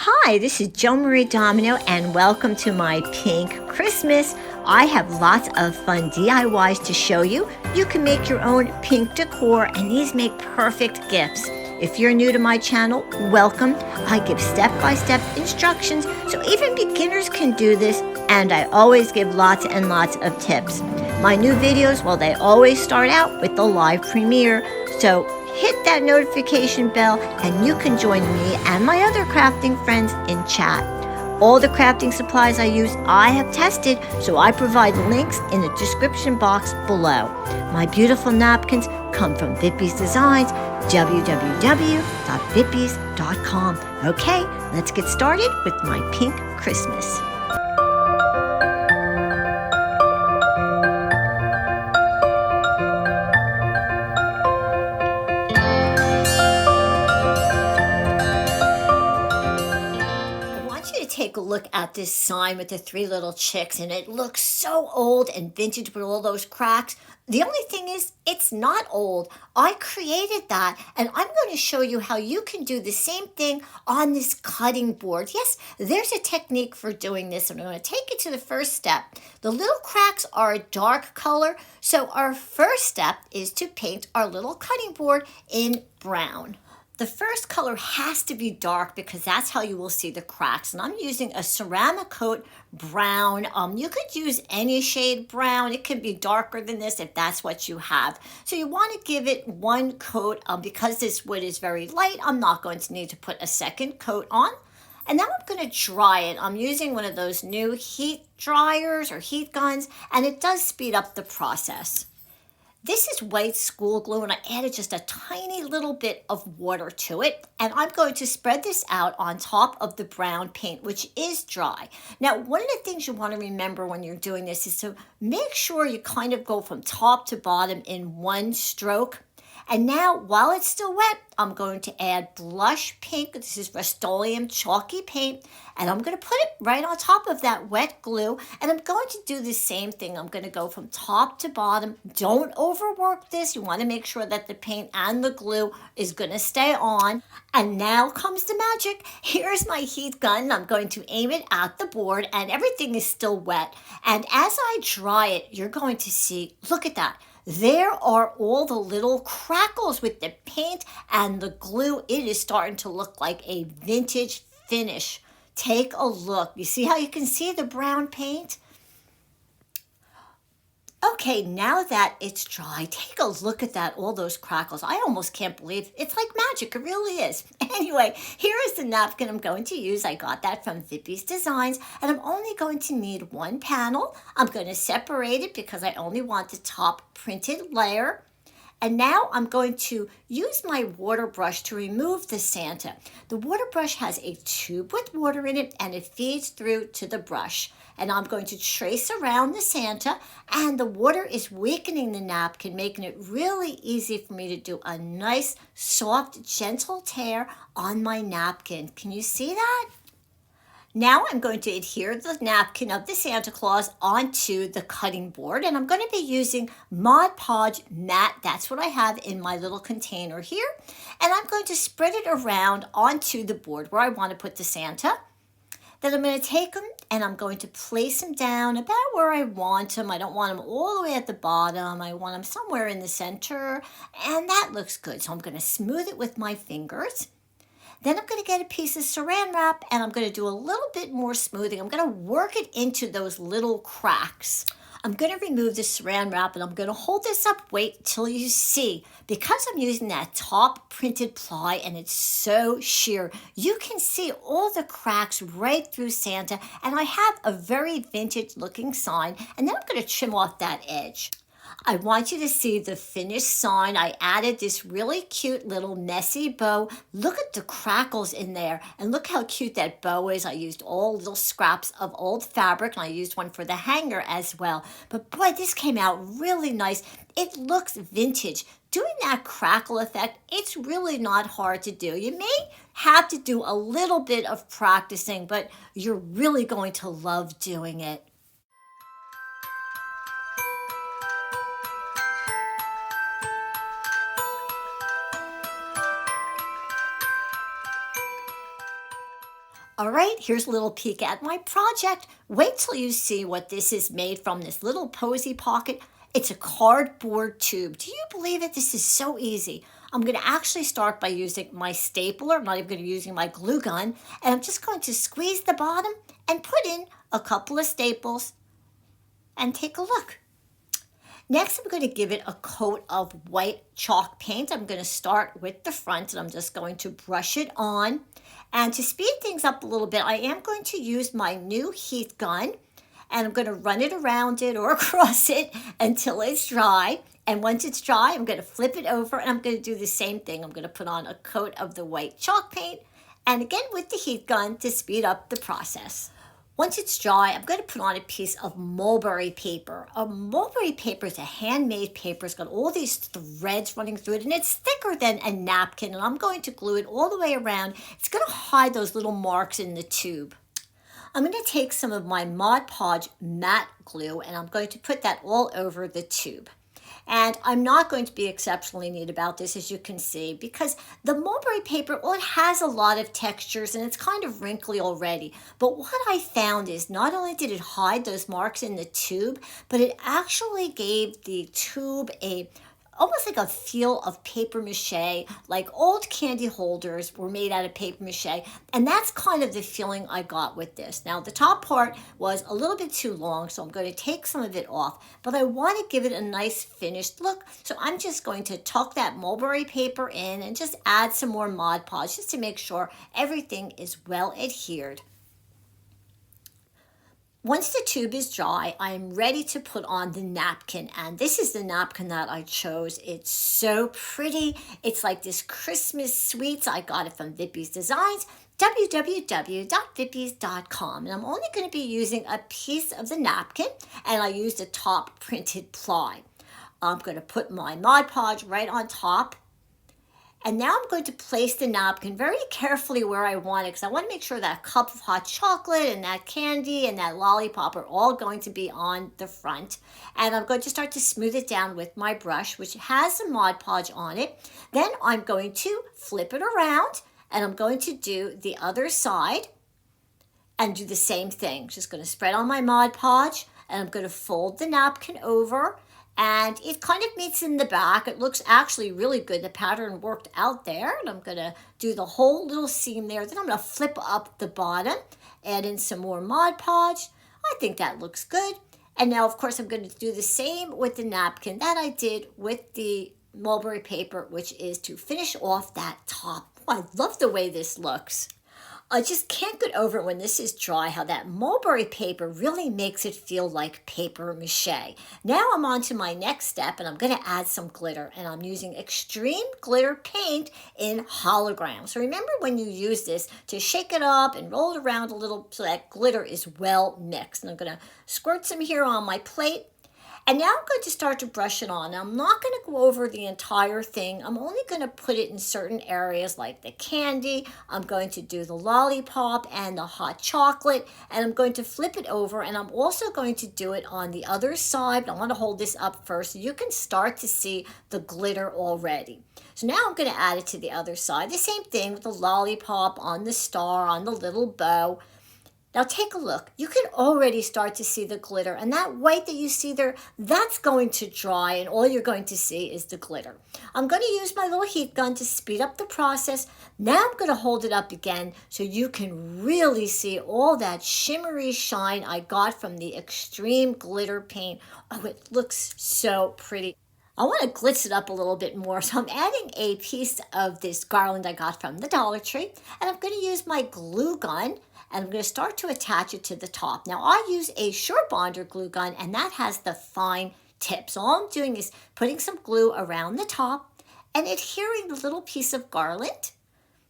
Hi, this is Joan-Marie Domino and welcome to my Pink Christmas. I have lots of fun DIYs to show you. You can make your own pink decor and these make perfect gifts. If you're new to my channel, welcome. I give step-by-step instructions so even beginners can do this, and I always give lots and lots of tips. My new videos, well, they always start out with the live premiere, so hit that notification bell and you can join me and my other crafting friends in chat. All the crafting supplies I use, I have tested, so I provide links in the description box below. My beautiful napkins come from Vippies Designs, www.vippies.com. Okay, let's get started with my Pink Christmas. Take a look at this sign with the three little chicks, and it looks so old and vintage with all those cracks. The only thing is, it's not old. I created that, and I'm going to show you how you can do the same thing on this cutting board. Yes, there's a technique for doing this, and I'm going to take you to the first step. The little cracks are a dark color, so our first step is to paint our little cutting board in brown. The first color has to be dark because that's how you will see the cracks. And I'm using a ceramic coat brown. You could use any shade brown. It can be darker than this if that's what you have. So you want to give it one coat. Because this wood is very light, I'm not going to need to put a second coat on. And now I'm going to dry it. I'm using one of those new heat dryers or heat guns, and it does speed up the process. This is white school glue, and I added just a tiny little bit of water to it. And I'm going to spread this out on top of the brown paint, which is dry. Now, one of the things you want to remember when you're doing this is to make sure you kind of go from top to bottom in one stroke. And now, while it's still wet, I'm going to add blush pink. This is Rust-Oleum chalky paint. And I'm going to put it right on top of that wet glue. And I'm going to do the same thing. I'm going to go from top to bottom. Don't overwork this. You want to make sure that the paint and the glue is going to stay on. And now comes the magic. Here's my heat gun. I'm going to aim it at the board. And everything is still wet. And as I dry it, you're going to see, look at that. There are all the little crackles with the paint and the glue. It is starting to look like a vintage finish. Take a look. You see how you can see the brown paint? Okay, now that it's dry, take a look at that, all those crackles. I almost can't believe it's like magic. It really is. Anyway, here is the napkin I'm going to use. I got that from Vippies Designs, and I'm only going to need one panel. I'm going to separate it because I only want the top printed layer. And now I'm going to use my water brush to remove the Santa. The water brush has a tube with water in it, and it feeds through to the brush. And I'm going to trace around the Santa, and the water is weakening the napkin, making it really easy for me to do a nice, soft, gentle tear on my napkin. Can you see that? Now I'm going to adhere the napkin of the Santa Claus onto the cutting board, and I'm going to be using Mod Podge matte. That's what I have in my little container here. And I'm going to spread it around onto the board where I want to put the Santa. Then I'm going to take them and I'm going to place them down about where I want them. I don't want them all the way at the bottom. I want them somewhere in the center, and that looks good. So I'm going to smooth it with my fingers. Then I'm going to get a piece of saran wrap and I'm going to do a little bit more smoothing. I'm going to work it into those little cracks. I'm going to remove the saran wrap and I'm going to hold this up, wait till you see. Because I'm using that top printed ply and it's so sheer, you can see all the cracks right through Santa, and I have a very vintage looking sign, and then I'm going to trim off that edge. I want you to see the finished sign. I added this really cute little messy bow. Look at the crackles in there, and look how cute that bow is. I used all little scraps of old fabric, and I used one for the hanger as well. But boy, this came out really nice. It looks vintage. Doing that crackle effect, it's really not hard to do. You may have to do a little bit of practicing, but you're really going to love doing it. All right, here's a little peek at my project. Wait till you see what this is made from, this little posy pocket. It's a cardboard tube. Do you believe it? This is so easy. I'm going to actually start by using my stapler. I'm not even going to be using my glue gun. And I'm just going to squeeze the bottom and put in a couple of staples and take a look. Next, I'm going to give it a coat of white chalk paint. I'm going to start with the front and I'm just going to brush it on. And to speed things up a little bit, I am going to use my new heat gun and I'm going to run it around it or across it until it's dry. And once it's dry, I'm going to flip it over and I'm going to do the same thing. I'm going to put on a coat of the white chalk paint and again with the heat gun to speed up the process. Once it's dry, I'm going to put on a piece of mulberry paper. A mulberry paper is a handmade paper. It's got all these threads running through it, and it's thicker than a napkin, and I'm going to glue it all the way around. It's going to hide those little marks in the tube. I'm going to take some of my Mod Podge matte glue, and I'm going to put that all over the tube. And I'm not going to be exceptionally neat about this, as you can see, because the mulberry paper, well, it has a lot of textures and it's kind of wrinkly already. But what I found is not only did it hide those marks in the tube, but it actually gave the tube almost like a feel of paper mache, like old candy holders were made out of paper mache. And that's kind of the feeling I got with this. Now, the top part was a little bit too long, so I'm going to take some of it off, but I want to give it a nice finished look. So I'm just going to tuck that mulberry paper in and just add some more Mod Podge just to make sure everything is well adhered. Once the tube is dry, I'm ready to put on the napkin, and this is the napkin that I chose. It's so pretty. It's like this Christmas sweets. I got it from Vippies Designs, www.vippies.com, and I'm only going to be using a piece of the napkin, and I used a top printed ply. I'm going to put my Mod Podge right on top. And now I'm going to place the napkin very carefully where I want it, because I want to make sure that cup of hot chocolate and that candy and that lollipop are all going to be on the front. And I'm going to start to smooth it down with my brush, which has some Mod Podge on it. Then I'm going to flip it around and I'm going to do the other side and do the same thing. Just going to spread on my Mod Podge and I'm going to fold the napkin over. And it kind of meets in the back. It looks actually really good. The pattern worked out there. And I'm going to do the whole little seam there. Then I'm going to flip up the bottom, add in some more Mod Podge. I think that looks good. And now, of course, I'm going to do the same with the napkin that I did with the mulberry paper, which is to finish off that top. Oh, I love the way this looks. I just can't get over it when this is dry, how that mulberry paper really makes it feel like paper mache. Now I'm on to my next step and I'm going to add some glitter, and I'm using extreme glitter paint in hologram. So remember when you use this to shake it up and roll it around a little so that glitter is well mixed. And I'm going to squirt some here on my plate. And now I'm going to start to brush it on. Now, I'm not going to go over the entire thing. I'm only going to put it in certain areas like the candy. I'm going to do the lollipop and the hot chocolate. And I'm going to flip it over. And I'm also going to do it on the other side. I want to hold this up first so you can start to see the glitter already. So now I'm going to add it to the other side. The same thing with the lollipop on the star, on the little bow. Now take a look. You can already start to see the glitter, and that white that you see there, that's going to dry, and all you're going to see is the glitter. I'm going to use my little heat gun to speed up the process. Now I'm going to hold it up again so you can really see all that shimmery shine I got from the extreme glitter paint. Oh, it looks so pretty. I want to glitz it up a little bit more, so I'm adding a piece of this garland I got from the Dollar Tree, and I'm going to use my glue gun. And I'm going to start to attach it to the top. Now, I use a Sure Bonder glue gun, and that has the fine tip. So all I'm doing is putting some glue around the top and adhering the little piece of garland.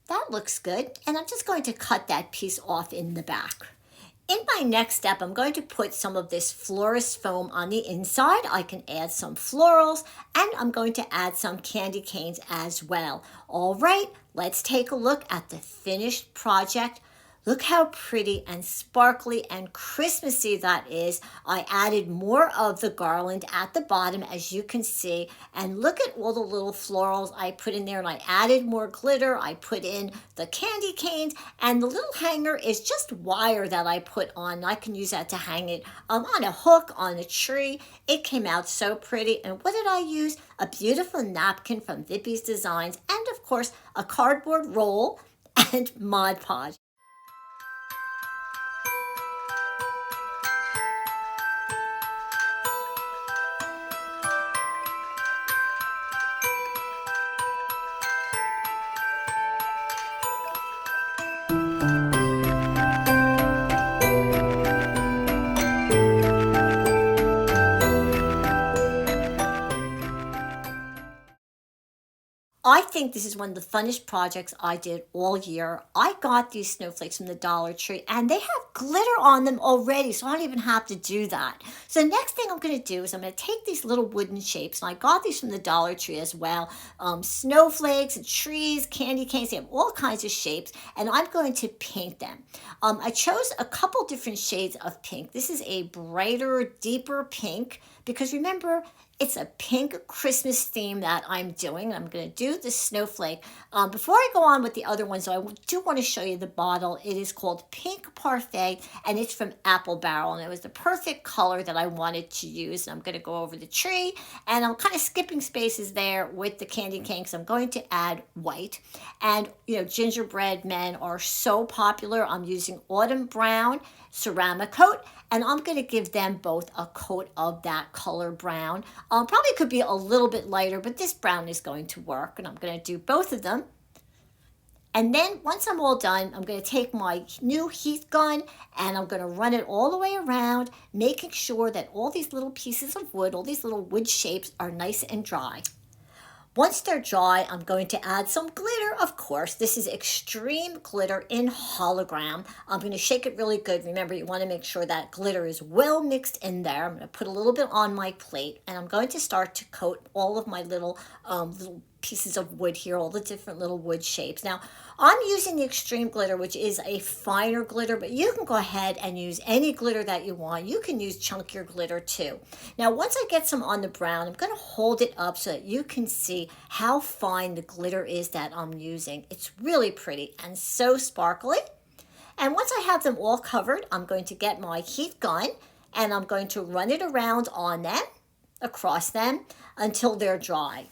That looks good. And I'm just going to cut that piece off in the back. In my next step, I'm going to put some of this florist foam on the inside. I can add some florals, and I'm going to add some candy canes as well. All right, let's take a look at the finished project. Look how pretty and sparkly and Christmassy that is. I added more of the garland at the bottom, as you can see. And look at all the little florals I put in there. And I added more glitter. I put in the candy canes. And the little hanger is just wire that I put on. I can use that to hang it on a hook, on a tree. It came out so pretty. And what did I use? A beautiful napkin from Vippies Designs. And of course, a cardboard roll and Mod Podge. I think this is one of the funnest projects I did all year. I got these snowflakes from the Dollar Tree and they have glitter on them already, so I don't even have to do that. So the next thing I'm going to do is I'm going to take these little wooden shapes, and I got these from the Dollar Tree as well. Snowflakes and trees, candy canes, they have all kinds of shapes, and I'm going to paint them. I chose a couple different shades of pink. This is a brighter, deeper pink, because remember, it's a pink Christmas theme that I'm doing. I'm going to do the snowflake. Before I go on with the other ones, I do want to show you the bottle. It is called Pink Parfait, and it's from Apple Barrel, and it was the perfect color that I wanted to use. And I'm going to go over the tree, and I'm kind of skipping spaces there with the candy cane because I'm going to add white. And, you know, gingerbread men are so popular. I'm using autumn brown ceramic coat, and I'm going to give them both a coat of that color brown. Probably could be a little bit lighter, but this brown is going to work, and I'm going to do both of them. And then once I'm all done, I'm going to take my new heat gun and I'm going to run it all the way around, making sure that all these little pieces of wood, all these little wood shapes are nice and dry. Once they're dry, I'm going to add some glitter, of course. This is extreme glitter in hologram. I'm going to shake it really good. Remember, you want to make sure that glitter is well mixed in there. I'm going to put a little bit on my plate, and I'm going to start to coat all of my little pieces of wood here, all the different little wood shapes. Now, I'm using the extreme glitter, which is a finer glitter, but you can go ahead and use any glitter that you want. You can use chunkier glitter too. Now, once I get some on the brown, I'm going to hold it up so that you can see how fine the glitter is that I'm using. It's really pretty and so sparkly. And once I have them all covered, I'm going to get my heat gun and I'm going to run it around on them, across them, until they're dry.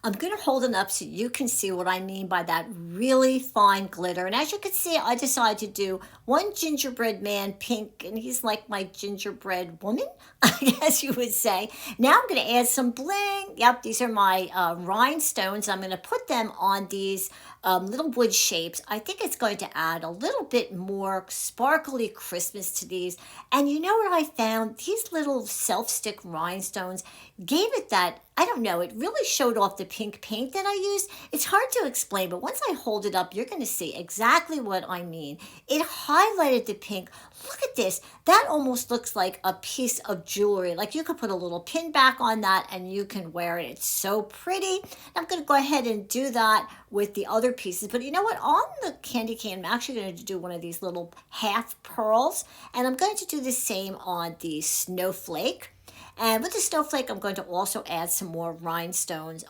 I'm going to hold it up so you can see what I mean by that really fine glitter. And as you can see, I decided to do one gingerbread man pink, and he's like my gingerbread woman, I guess you would say. Now I'm going to add some bling. Yep, these are my rhinestones. I'm going to put them on these little wood shapes. I think it's going to add a little bit more sparkly Christmas to these. And you know what I found? These little self-stick rhinestones gave it that, I don't know, it really showed off the pink paint that I used. It's hard to explain, but once I hold it up, you're going to see exactly what I mean. It highlighted the pink. Look at this. That almost looks like a piece of jewelry. Like you could put a little pin back on that and you can wear it. It's so pretty. I'm going to go ahead and do that with the other pieces. But you know what? On the candy cane, I'm actually going to do one of these little half pearls. And I'm going to do the same on the snowflake. And with the snowflake, I'm going to also add some more rhinestones.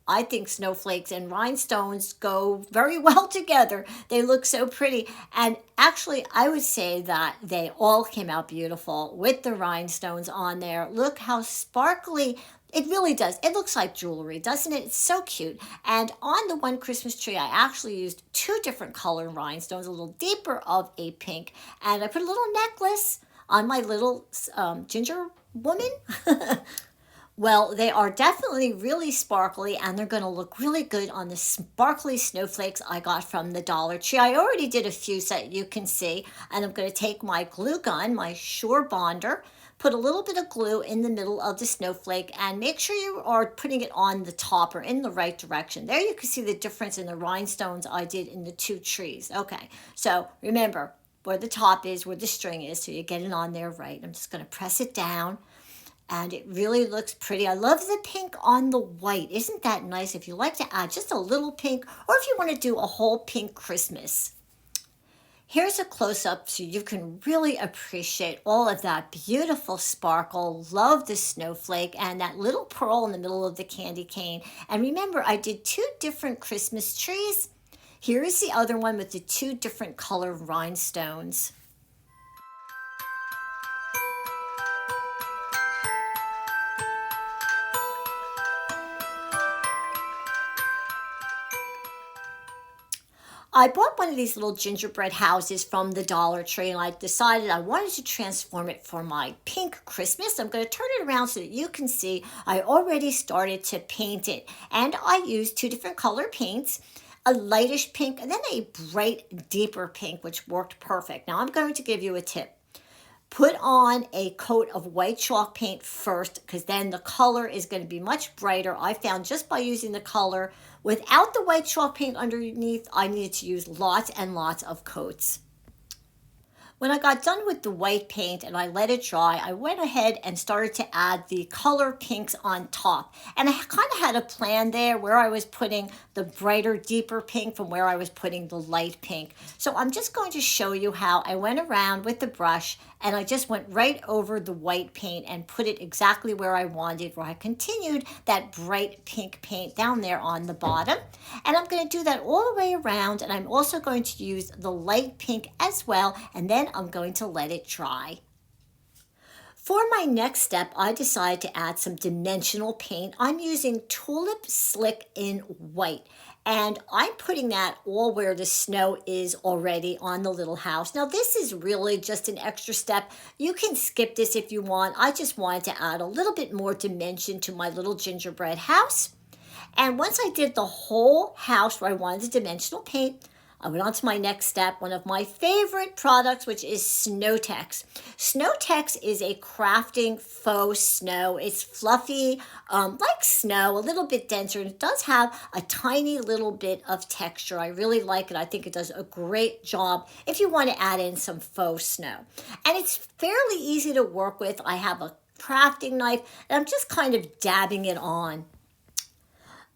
I think snowflakes and rhinestones go very well together. They look so pretty. And actually, I would say that they all came out beautiful with the rhinestones on there. Look how sparkly it really does. It looks like jewelry, doesn't it? It's so cute. And on the one Christmas tree, I actually used 2 different color rhinestones, a little deeper of a pink. And I put a little necklace on my little ginger woman. Well, they are definitely really sparkly and they're going to look really good on the sparkly snowflakes I got from the Dollar Tree. I already did a few so that you can see, and I'm going to take my glue gun, my Sure Bonder, put a little bit of glue in the middle of the snowflake and make sure you are putting it on the top or in the right direction. There you can see the difference in the rhinestones I did in the 2 trees. Okay, so remember where the top is, where the string is, so you get it on there right. I'm just going to press it down. And it really looks pretty. I love the pink on the white. Isn't that nice? If you like to add just a little pink, or if you want to do a whole pink Christmas. Here's a close-up so you can really appreciate all of that beautiful sparkle. Love the snowflake and that little pearl in the middle of the candy cane. And remember, I did two different Christmas trees. Here is the other one with the two different color rhinestones. I bought one of these little gingerbread houses from the Dollar Tree, and I decided I wanted to transform it for my pink Christmas. I'm going to turn it around so that you can see I already started to paint it. And I used two different color paints, a lightish pink and then a bright deeper pink, which worked perfect. Now I'm going to give you a tip. Put on a coat of white chalk paint first, because then the color is going to be much brighter. I found just by using the color without the white chalk paint underneath, I needed to use lots and lots of coats. When I got done with the white paint and I let it dry, I went ahead and started to add the color pinks on top. And I kind of had a plan there where I was putting the brighter, deeper pink from where I was putting the light pink. So I'm just going to show you how I went around with the brush and I just went right over the white paint and put it exactly where I wanted, where I continued that bright pink paint down there on the bottom. And I'm going to do that all the way around, and I'm also going to use the light pink as well, and then I'm going to let it dry. For my next step, I decided to add some dimensional paint. I'm using Tulip Slick in white, and I'm putting that all where the snow is already on the little house. Now, this is really just an extra step. You can skip this if you want. I just wanted to add a little bit more dimension to my little gingerbread house. And once I did the whole house where I wanted the dimensional paint, I went on to my next step, one of my favorite products, which is Snowtex. Snowtex is a crafting faux snow. It's fluffy, like snow, a little bit denser, and it does have a tiny little bit of texture. I really like it. I think it does a great job if you want to add in some faux snow. And it's fairly easy to work with. I have a crafting knife, and I'm just kind of dabbing it on.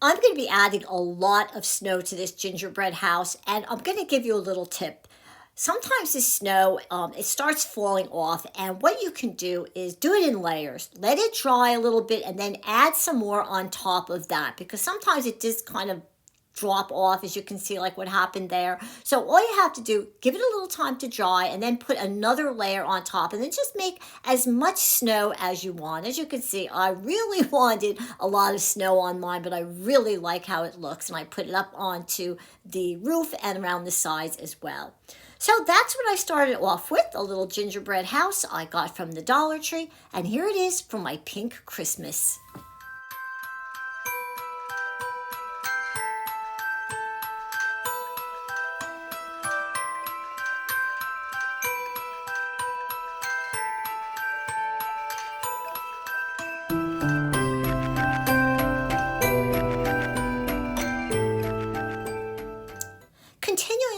I'm going to be adding a lot of snow to this gingerbread house, and I'm going to give you a little tip. Sometimes the snow, it starts falling off, and what you can do is do it in layers. Let it dry a little bit and then add some more on top of that, because sometimes it just kind of drop off, as you can see, like what happened there. So all you have to do, give it a little time to dry and then put another layer on top, and then just make as much snow as you want. As you can see, I really wanted a lot of snow on mine, but I really like how it looks, and I put it up onto the roof and around the sides as well. So that's what I started off with, a little gingerbread house I got from the Dollar Tree, and here it is for my pink Christmas.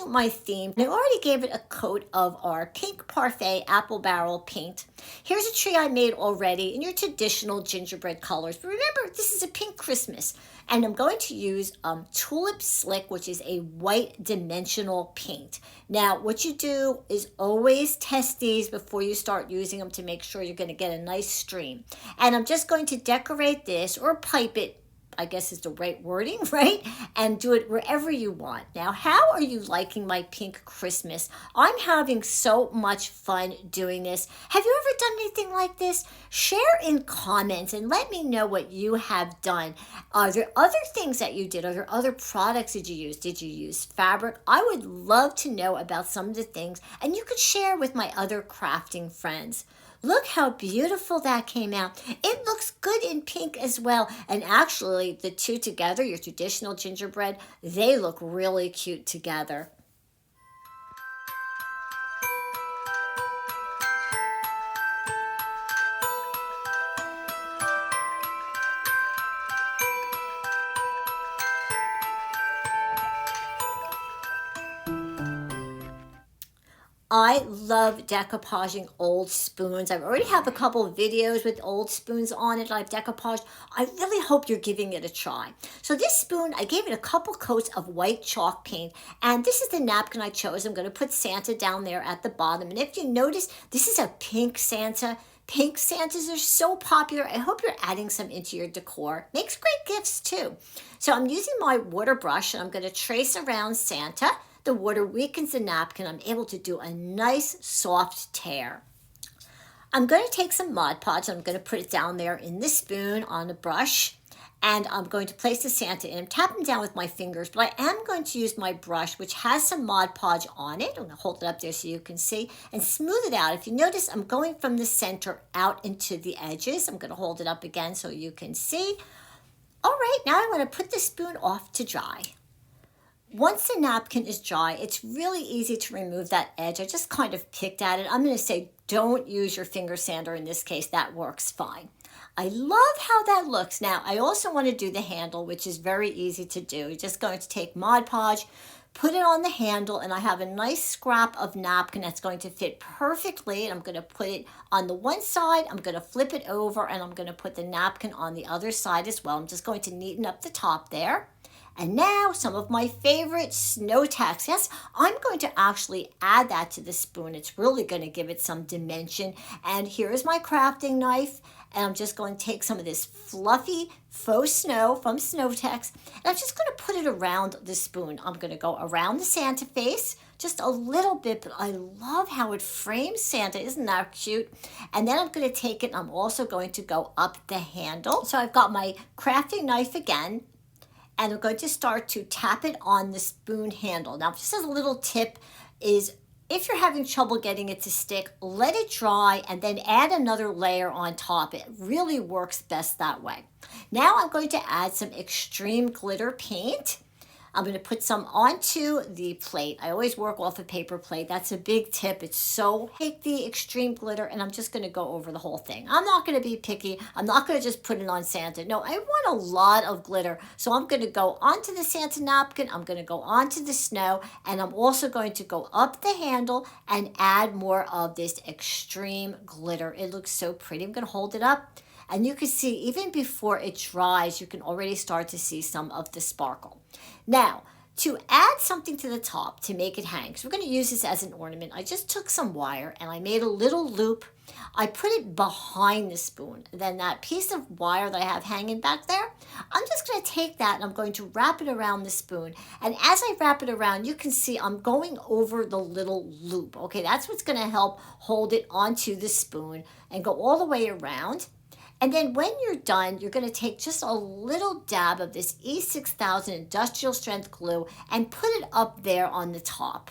My theme. I already gave it a coat of our pink parfait apple barrel paint. Here's a tree I made already in your traditional gingerbread colors. But remember, this is a pink Christmas. And I'm going to use Tulip Slick, which is a white dimensional paint. Now, what you do is always test these before you start using them to make sure you're going to get a nice stream. And I'm just going to decorate this, or pipe it, I guess is the right wording, right? And do it wherever you want. Now, how are you liking my pink Christmas? I'm having so much fun doing this. Have you ever done anything like this? Share in comments and let me know what you have done. Are there other things that you did? Are there other products that you use? Did you use fabric? I would love to know about some of the things, and you could share with my other crafting friends. Look how beautiful that came out. It looks good in pink as well. And actually, the two together, your traditional gingerbread, they look really cute together. I love decoupaging old spoons. I already have a couple of videos with old spoons on it I've decoupaged. I really hope you're giving it a try. So this spoon, I gave it a couple coats of white chalk paint, and this is the napkin I chose. I'm going to put Santa down there at the bottom, and if you notice, this is a pink Santa. Pink Santas are so popular. I hope you're adding some into your decor. Makes great gifts too. So I'm using my water brush, and I'm going to trace around Santa. The water weakens the napkin. I'm able to do a nice soft tear. I'm going to take some Mod Podge. I'm going to put it down there in the spoon on the brush. And I'm going to place the Santa in. I'm tapping down with my fingers, but I am going to use my brush, which has some Mod Podge on it. I'm going to hold it up there so you can see and smooth it out. If you notice, I'm going from the center out into the edges. I'm going to hold it up again so you can see. All right, now I want to put the spoon off to dry. Once the napkin is dry, it's really easy to remove that edge. I just kind of picked at it. I'm going to say don't use your finger sander in this case. That works fine. I love how that looks. Now, I also want to do the handle, which is very easy to do. You're just going to take Mod Podge, put it on the handle, and I have a nice scrap of napkin that's going to fit perfectly. And I'm going to put it on the one side. I'm going to flip it over, and I'm going to put the napkin on the other side as well. I'm just going to neaten up the top there. And now some of my favorite snow tacks. Yes, I'm going to actually add that to the spoon. It's really going to give it some dimension. And here's my crafting knife. And I'm just going to take some of this fluffy faux snow from Snow Tex, and I'm just going to put it around the spoon. I'm going to go around the Santa face, just a little bit, but I love how it frames Santa. Isn't that cute? And then I'm going to take it, and I'm also going to go up the handle. So I've got my crafting knife again, and I'm going to start to tap it on the spoon handle. Now, just as a little tip is, if you're having trouble getting it to stick, let it dry and then add another layer on top. It really works best that way. Now I'm going to add some extreme glitter paint. I'm going to put some onto the plate. I always work off a paper plate. That's a big tip. It's so, take the extreme glitter, and I'm just going to go over the whole thing. I'm not going to be picky. I'm not going to just put it on Santa. No, I want a lot of glitter. So I'm going to go onto the Santa napkin. I'm going to go onto the snow, and I'm also going to go up the handle and add more of this extreme glitter. It looks so pretty. I'm going to hold it up. And you can see, even before it dries, you can already start to see some of the sparkle. Now, to add something to the top to make it hang, so we're going to use this as an ornament, I just took some wire and I made a little loop. I put it behind the spoon. Then that piece of wire that I have hanging back there, I'm just going to take that and I'm going to wrap it around the spoon. And as I wrap it around, you can see I'm going over the little loop. Okay, that's what's going to help hold it onto the spoon and go all the way around. And then when you're done, you're going to take just a little dab of this E6000 industrial strength glue and put it up there on the top.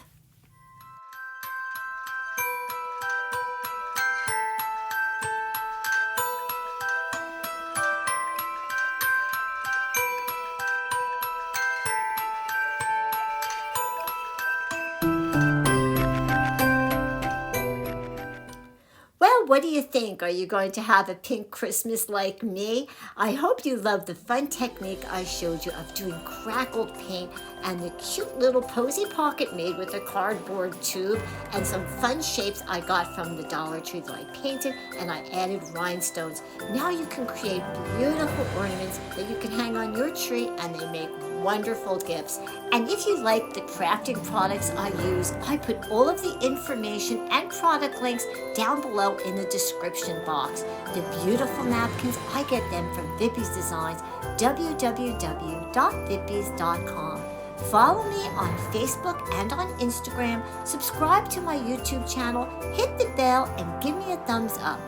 What do you think? Are you going to have a pink Christmas like me? I hope you love the fun technique I showed you of doing crackled paint and the cute little posy pocket made with a cardboard tube and some fun shapes I got from the Dollar Tree that I painted, and I added rhinestones. Now you can create beautiful ornaments that you can hang on your tree, and they make wonderful gifts. And if you like the crafting products I use, I put all of the information and product links down below in the description box. The beautiful napkins, I get them from Vippies Designs, www.vippies.com. Follow me on Facebook and on Instagram, subscribe to my YouTube channel, hit the bell, and give me a thumbs up.